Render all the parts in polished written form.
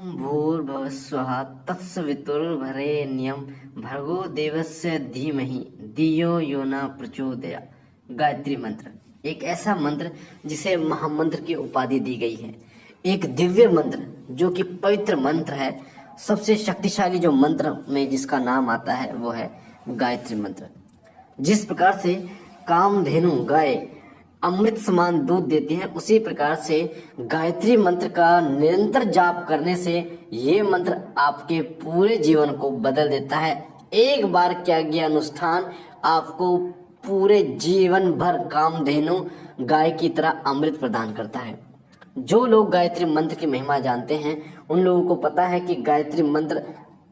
भूर्भुवस्सुः तत्सवितुर्वरेण्यं भर्गो देवस्य धीमहि धियो यो न प्रचोदयात्। गायत्री मंत्र एक ऐसा मंत्र जिसे महामंत्र की उपाधि दी गई है। एक दिव्य मंत्र जो कि पवित्र मंत्र है। सबसे शक्तिशाली जो मंत्र में जिसका नाम आता है वो है गायत्री मंत्र। जिस प्रकार से कामधेनु गाय अमृत समान दूध देती है, उसी प्रकार से गायत्री मंत्र का निरंतर जाप करने से ये मंत्र आपके पूरे जीवन को बदल देता है। एक बार किया गया अनुष्ठान आपको पूरे जीवन भर कामधेनु गाय की तरह अमृत प्रदान करता है। जो लोग गायत्री मंत्र की महिमा जानते हैं उन लोगों को पता है कि गायत्री मंत्र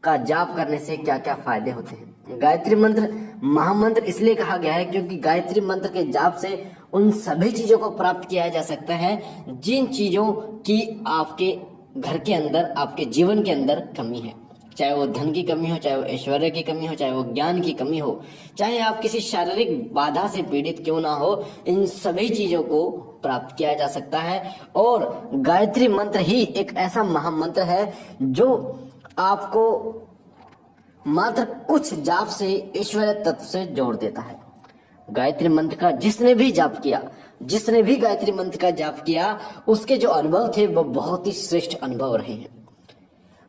का जाप करने से क्या क्या फायदे होते हैं। गायत्री मंत्र महामंत्र इसलिए कहा गया है क्योंकि गायत्री मंत्र के जाप से उन सभी चीजों को प्राप्त किया जा सकता है जिन चीजों की आपके घर के अंदर, आपके जीवन के अंदर कमी है। चाहे वो धन की कमी हो, चाहे वो ऐश्वर्य की कमी हो, चाहे वो ज्ञान की कमी हो, चाहे आप किसी शारीरिक बाधा से पीड़ित क्यों ना हो, इन सभी चीजों को प्राप्त किया जा सकता है। और गायत्री मंत्र ही एक ऐसा महामंत्र है जो आपको मात्र कुछ जाप से ईश्वरीय तत्व से जोड़ देता है। गायत्री मंत्र का जिसने भी जाप किया, जिसने भी गायत्री मंत्र का जाप किया, उसके जो अनुभव थे वो बहुत ही श्रेष्ठ अनुभव रहे हैं।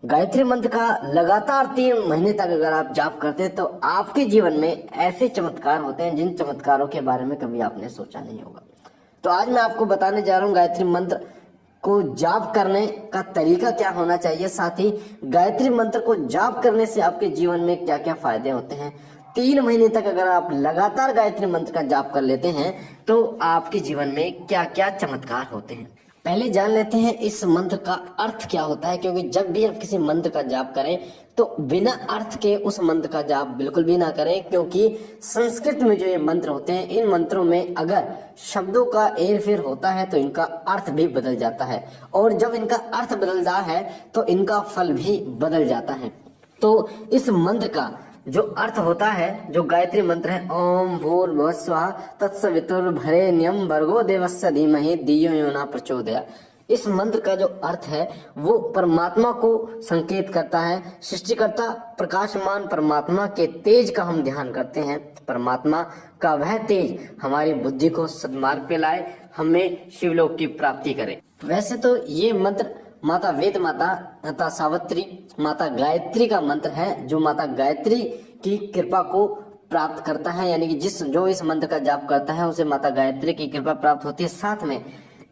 गायत्री मंत्र का लगातार 3 महीने तक अगर आप जाप करते हैं तो आपके जीवन में ऐसे चमत्कार होते हैं जिन चमत्कारों के बारे में कभी आपने सोचा नहीं होगा। तो आज मैं आपको बताने जा रहा हूँ गायत्री मंत्र को जाप करने का तरीका क्या होना चाहिए, साथ ही गायत्री मंत्र को जाप करने से आपके जीवन में क्या क्या फायदे होते हैं। 3 महीने तक अगर आप लगातार गायत्री मंत्र का जाप कर लेते हैं तो आपके जीवन में क्या क्या चमत्कार होते हैं। पहले जान लेते हैं इस मंत्र का अर्थ क्या होता है, क्योंकि जब भी आप किसी मंत्र का जाप करें तो बिना अर्थ के उस मंत्र का जाप बिल्कुल भी ना करें, क्योंकि संस्कृत में जो ये मंत्र होते हैं, इन मंत्रों में अगर शब्दों का हेरफेर होता है तो इनका अर्थ भी बदल जाता है, और जब इनका अर्थ बदलता है तो इनका फल भी बदल जाता है। तो इस मंत्र का जो अर्थ होता है, जो गायत्री मंत्र है, ओम भूर्भुवस्सुः तत्सवितुर्वरेण्यं भर्गो देवस्य धीमहि धियो यो न प्रचोदयात्। इस मंत्र का जो अर्थ है वो परमात्मा को संकेत करता है। सृष्टिकर्ता प्रकाशमान परमात्मा के तेज का हम ध्यान करते हैं। परमात्मा का वह तेज हमारी बुद्धि को सद्मार्ग पे लाए, हमें शिवलोक की प्राप्ति करे। वैसे तो ये मंत्र माता वेद माता, माता सावित्री, माता गायत्री का मंत्र है, जो माता गायत्री की कृपा को प्राप्त करता है, यानी कि जो इस मंत्र का जाप करता है उसे माता गायत्री की कृपा प्राप्त होती है। साथ में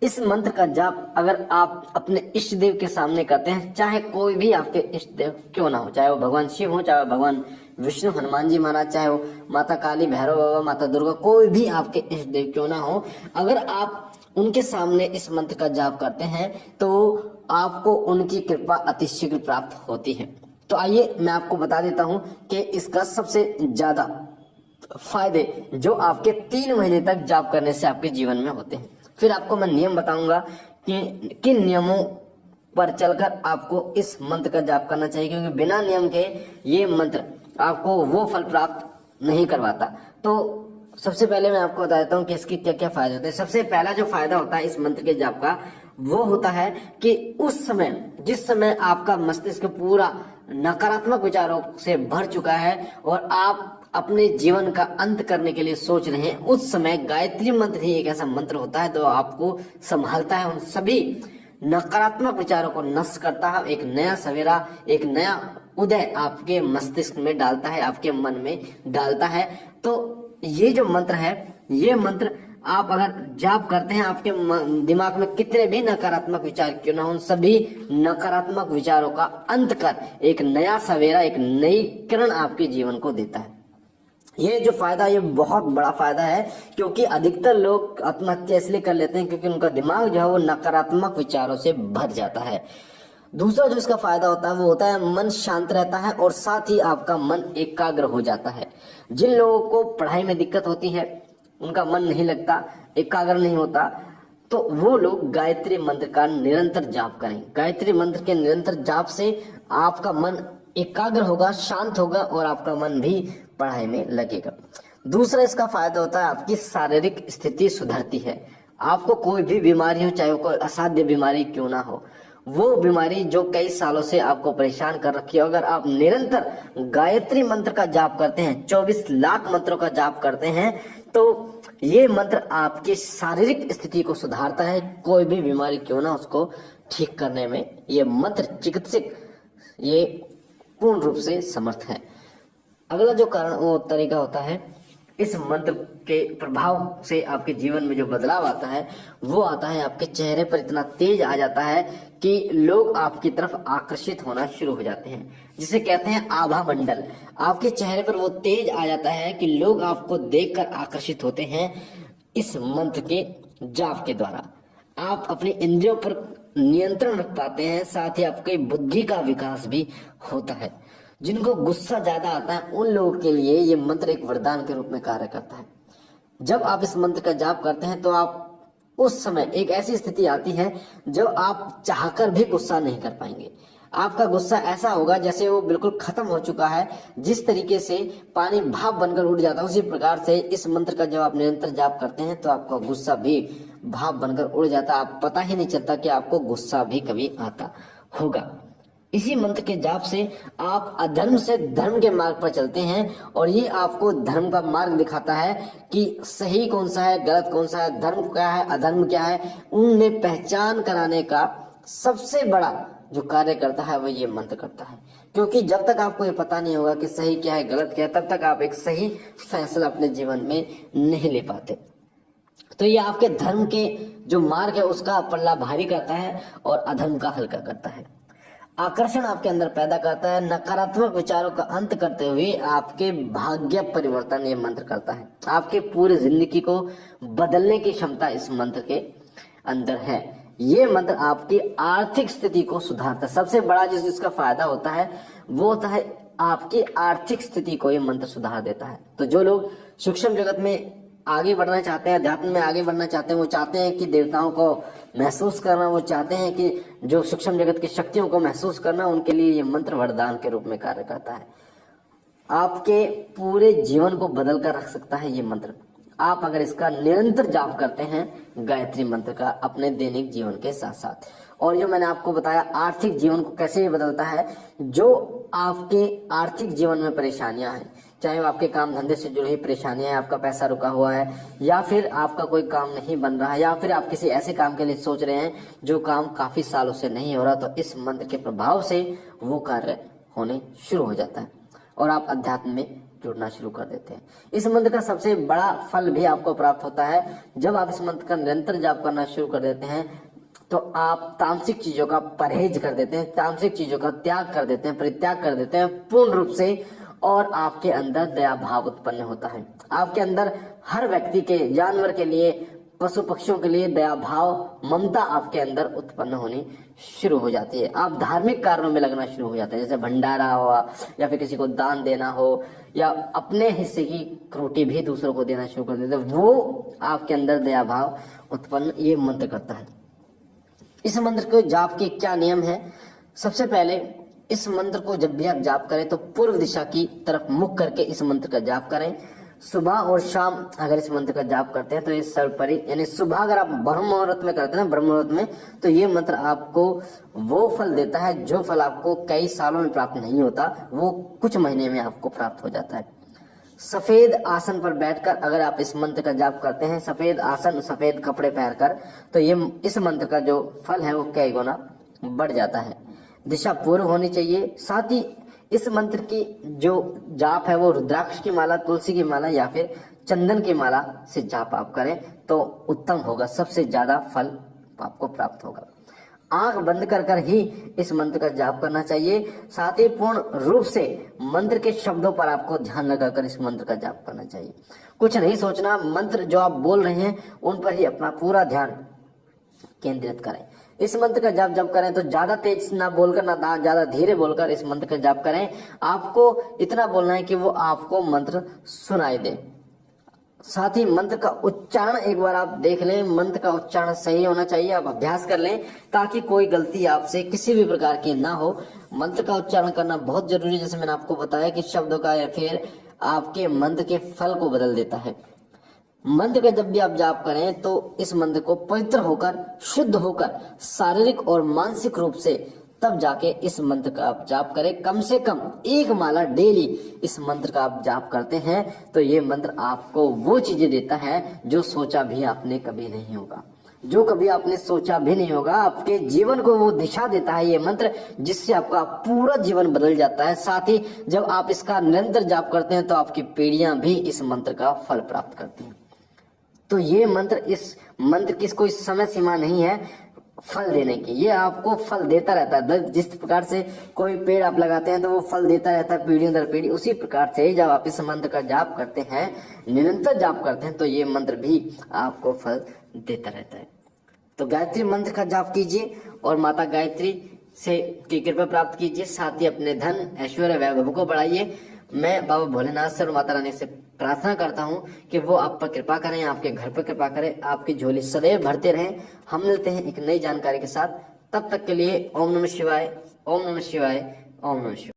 इस मंत्र का जाप अगर आप अपने इष्ट देव के सामने करते हैं, चाहे कोई भी आपके इष्ट देव क्यों ना हो, चाहे वो भगवान शिव हो, चाहे वो भगवान विष्णु हनुमान जी महाराज, चाहे वो माता काली, भैरव बाबा, माता दुर्गा, कोई भी आपके इष्ट देव क्यों ना हो, अगर आप उनके सामने इस मंत्र का जाप करते हैं तो आपको उनकी कृपा अतिशीघ्र प्राप्त होती है। तो आइए मैं आपको बता देता हूं कि इसका सबसे ज्यादा फायदे जो आपके 3 महीने तक जाप करने से आपके जीवन में होते हैं। फिर आपको मैं नियम बताऊंगा कि किन नियमों पर चलकर आपको इस मंत्र का जाप करना चाहिए, क्योंकि बिना नियम के ये मंत्र आपको वो फल प्राप्त नहीं करवाता। तो सबसे पहले मैं आपको बता देता हूँ कि इसके क्या क्या फायदे होते हैं। सबसे पहला जो फायदा होता है इस मंत्र के जाप का, वो होता है कि उस समय, जिस समय आपका मस्तिष्क पूरा नकारात्मक विचारों से भर चुका है और आप अपने जीवन का अंत करने के लिए सोच रहे हैं, उस समय गायत्री मंत्र ही एक ऐसा मंत्र होता है जो आपको संभालता है, उन सभी नकारात्मक विचारों को नष्ट करता है, एक नया सवेरा, एक नया उदय आपके मस्तिष्क में डालता है, आपके मन में डालता है। तो ये जो मंत्र है, ये मंत्र आप अगर जाप करते हैं, आपके दिमाग में कितने भी नकारात्मक विचार क्यों ना हो, उन सभी नकारात्मक विचारों का अंत कर एक नया सवेरा, एक नई किरण आपके जीवन को देता है। ये जो फायदा, ये बहुत बड़ा फायदा है, क्योंकि अधिकतर लोग आत्महत्या इसलिए कर लेते हैं क्योंकि उनका दिमाग जो है वो नकारात्मक विचारों से भर जाता है। दूसरा जो इसका फायदा होता है वो होता है मन शांत रहता है और साथ ही आपका मन एकाग्र हो जाता है। जिन लोगों को पढ़ाई में दिक्कत होती है, उनका मन नहीं लगता, एकाग्र नहीं होता, तो वो लोग गायत्री मंत्र का निरंतर जाप करें। गायत्री मंत्र के निरंतर जाप से आपका मन एकाग्र होगा, शांत होगा और आपका मन भी पढ़ाई में लगेगा। दूसरा इसका फायदा होता है आपकी शारीरिक स्थिति सुधरती है। आपको कोई भी बीमारी हो, चाहे वो कोई असाध्य बीमारी क्यों ना हो, वो बीमारी जो कई सालों से आपको परेशान कर रखी है, अगर आप निरंतर गायत्री मंत्र का जाप करते हैं, 24 लाख मंत्रों का जाप करते हैं, तो ये मंत्र आपकी शारीरिक स्थिति को सुधारता है। कोई भी बीमारी क्यों ना, उसको ठीक करने में ये मंत्र चिकित्सक ये पूर्ण रूप से समर्थ है। अगला जो कारण वो तरीका होता है, इस मंत्र के प्रभाव से आपके जीवन में जो बदलाव आता है वो आता है, आपके चेहरे पर इतना तेज आ जाता है कि लोग आपकी तरफ आकर्षित होना शुरू हो जाते हैं, जिसे कहते हैं आभा मंडल। आपके चेहरे पर वो तेज आ जाता है कि लोग आपको देखकर आकर्षित होते हैं। इस मंत्र के जाप के द्वारा आप अपनी इंद्रियों पर नियंत्रण रख पाते हैं, साथ ही आपकी बुद्धि का विकास भी होता है। जिनको गुस्सा ज्यादा आता है उन लोगों के लिए ये मंत्र एक वरदान के रूप में कार्य करता है। जब आप इस मंत्र का जाप करते हैं तो आप उस समय एक ऐसी स्थिति आती है जो आप चाहकर भी गुस्सा नहीं कर पाएंगे। आपका गुस्सा ऐसा होगा जैसे वो बिल्कुल खत्म हो चुका है। जिस तरीके से पानी भाप बनकर उड़ जाता है, उसी प्रकार से इस मंत्र का जब आप निरंतर जाप करते हैं तो आपका गुस्सा भी भाप बनकर उड़ जाता है। आप पता ही नहीं चलता कि आपको गुस्सा भी कभी आता होगा। इसी मंत्र के जाप से आप अधर्म से धर्म के मार्ग पर चलते हैं, और ये आपको धर्म का मार्ग दिखाता है कि सही कौन सा है, गलत कौन सा है, धर्म क्या है, अधर्म क्या है, उनमें पहचान कराने का सबसे बड़ा जो कार्य करता है वो ये मंत्र करता है। क्योंकि जब तक आपको ये पता नहीं होगा कि सही क्या है, गलत क्या है, तब तक आप एक सही फैसला अपने जीवन में नहीं ले पाते। तो ये आपके धर्म के जो मार्ग है उसका पल्ला भारी करता है और अधर्म का हल्का करता है। आकर्षण आपके अंदर पैदा करता है। नकारात्मक विचारों का अंत करते हुए आपके भाग्य परिवर्तन ये मंत्र करता है। आपके पूरी जिंदगी को बदलने की क्षमता इस मंत्र के अंदर है। ये मंत्र आपकी आर्थिक स्थिति को सुधारता है। सबसे बड़ा जिसका फायदा होता है वो होता है आपकी आर्थिक स्थिति को ये मंत्र सुधार देता है। तो जो लोग सूक्ष्म जगत में आगे बढ़ना चाहते हैं, अध्यात्म में आगे बढ़ना चाहते हैं, वो चाहते हैं कि देवताओं को महसूस करना, वो चाहते हैं कि जो सूक्ष्म जगत की शक्तियों को महसूस करना, उनके लिए ये मंत्र वरदान के रूप में कार्य करता है। आपके पूरे जीवन को बदल कर रख सकता है ये मंत्र, आप अगर इसका निरंतर जाप करते हैं गायत्री मंत्र का अपने दैनिक जीवन के साथ साथ। और जो मैंने आपको बताया आर्थिक जीवन को कैसे बदलता है, जो आपके आर्थिक जीवन में परेशानियां हैं, चाहे वो आपके काम धंधे से जुड़ी हुई परेशानियां हैं, आपका पैसा रुका हुआ है, या फिर आपका कोई काम नहीं बन रहा है, या फिर आप किसी ऐसे काम के लिए सोच रहे हैं जो काम काफी सालों से नहीं हो रहा, तो इस मंत्र के प्रभाव से वो कार्य होने शुरू हो जाता है और आप अध्यात्म में जुड़ना शुरू कर देते हैं। इस मंत्र का सबसे बड़ा फल भी आपको प्राप्त होता है। जब आप इस मंत्र का निरंतर जाप करना शुरू कर देते हैं तो आप तामसिक चीजों का परहेज कर देते हैं, तामसिक चीजों का त्याग कर देते हैं, परित्याग कर देते हैं पूर्ण रूप से, और आपके अंदर दया भाव उत्पन्न होता है। आपके अंदर हर व्यक्ति के, जानवर के लिए, पशु पक्षियों के लिए दया भाव, ममता आपके अंदर उत्पन्न होनी शुरू हो जाती है। आप धार्मिक कार्यों में लगना शुरू हो जाते हैं, जैसे भंडारा हुआ, या फिर किसी को दान देना हो, या अपने हिस्से की रोटी भी दूसरों को देना शुरू कर देते हैं। वो आपके अंदर दया भाव उत्पन्न ये मंत्र करता है। इस मंत्र के जाप के क्या नियम है? सबसे पहले इस मंत्र को जब भी आप जाप करें तो पूर्व दिशा की तरफ मुख करके इस मंत्र का जाप करें। सुबह और शाम अगर इस मंत्र का जाप करते हैं तो ये सर्वपरि, यानी सुबह अगर आप ब्रह्म मुहूर्त में करते हैं ना, ब्रह्म मुहूर्त में, तो ये मंत्र आपको वो फल देता है जो फल आपको कई सालों में प्राप्त नहीं होता, वो कुछ महीने में आपको प्राप्त हो जाता है। सफेद आसन पर बैठकर अगर आप इस मंत्र का जाप करते हैं, सफेद आसन, सफेद कपड़े पहनकर, तो ये इस मंत्र का जो फल है वो कई गुना बढ़ जाता है। दिशा पूर्व होनी चाहिए। साथ ही इस मंत्र की जो जाप है वो रुद्राक्ष की माला, तुलसी की माला या फिर चंदन की माला से जाप आप करें तो उत्तम होगा, सबसे ज्यादा फल आपको प्राप्त होगा। आंख बंद कर कर ही इस मंत्र का जाप करना चाहिए। साथ ही पूर्ण रूप से मंत्र के शब्दों पर आपको ध्यान लगाकर इस मंत्र का जाप करना चाहिए। कुछ नहीं सोचना, मंत्र जो आप बोल रहे हैं उन पर ही अपना पूरा ध्यान केंद्रित करें। इस मंत्र का जाप जब करें तो ज्यादा तेज ना बोलकर, ना ज्यादा धीरे बोलकर इस मंत्र का जाप करें। आपको इतना बोलना है कि वो आपको मंत्र सुनाई दे। साथ ही मंत्र का उच्चारण एक बार आप देख लें, मंत्र का उच्चारण सही होना चाहिए, आप अभ्यास कर लें ताकि कोई गलती आपसे किसी भी प्रकार की ना हो। मंत्र का उच्चारण करना बहुत जरूरी है, जैसे मैंने आपको बताया कि शब्दों का या फिर आपके मंत्र के फल को बदल देता है। मंत्र का जब भी आप जाप करें तो इस मंत्र को पवित्र होकर, शुद्ध होकर, शारीरिक और मानसिक रूप से तब जाके इस मंत्र का आप जाप करें। कम से कम 1 माला डेली इस मंत्र का आप जाप करते हैं तो ये मंत्र आपको वो चीजें देता है जो सोचा भी आपने कभी नहीं होगा, जो कभी आपने सोचा भी नहीं होगा। आपके जीवन को वो दिशा देता है ये मंत्र, जिससे आपका पूरा जीवन बदल जाता है। साथ ही जब आप इसका निरंतर जाप करते हैं तो आपकी पीढ़ियां भी इस मंत्र का फल प्राप्त करती हैं। तो ये मंत्र, इस मंत्र की कोई समय सीमा नहीं है फल देने की, ये आपको फल देता रहता है। जिस प्रकार से कोई पेड़ आप लगाते हैं तो वो फल देता रहता है पीढ़ियों दर पीढ़ी, उसी प्रकार से जब आप इस मंत्र का जाप करते हैं, निरंतर जाप करते हैं, तो ये मंत्र भी आपको फल देता रहता है। तो गायत्री मंत्र का जाप कीजिए और माता गायत्री से की कृपा प्राप्त कीजिए। साथ ही अपने धन, ऐश्वर्य, वैभव को बढ़ाइए। मैं बाबा भोलेनाथ से और माता रानी से प्रार्थना करता हूँ कि वो आप पर कृपा करें, आपके घर पर कृपा करें, आपकी झोली सदैव भरते रहें। हम मिलते हैं एक नई जानकारी के साथ, तब तक के लिए ओम नमः शिवाय, ओम नमः शिवाय, ओम नमः शिवाय।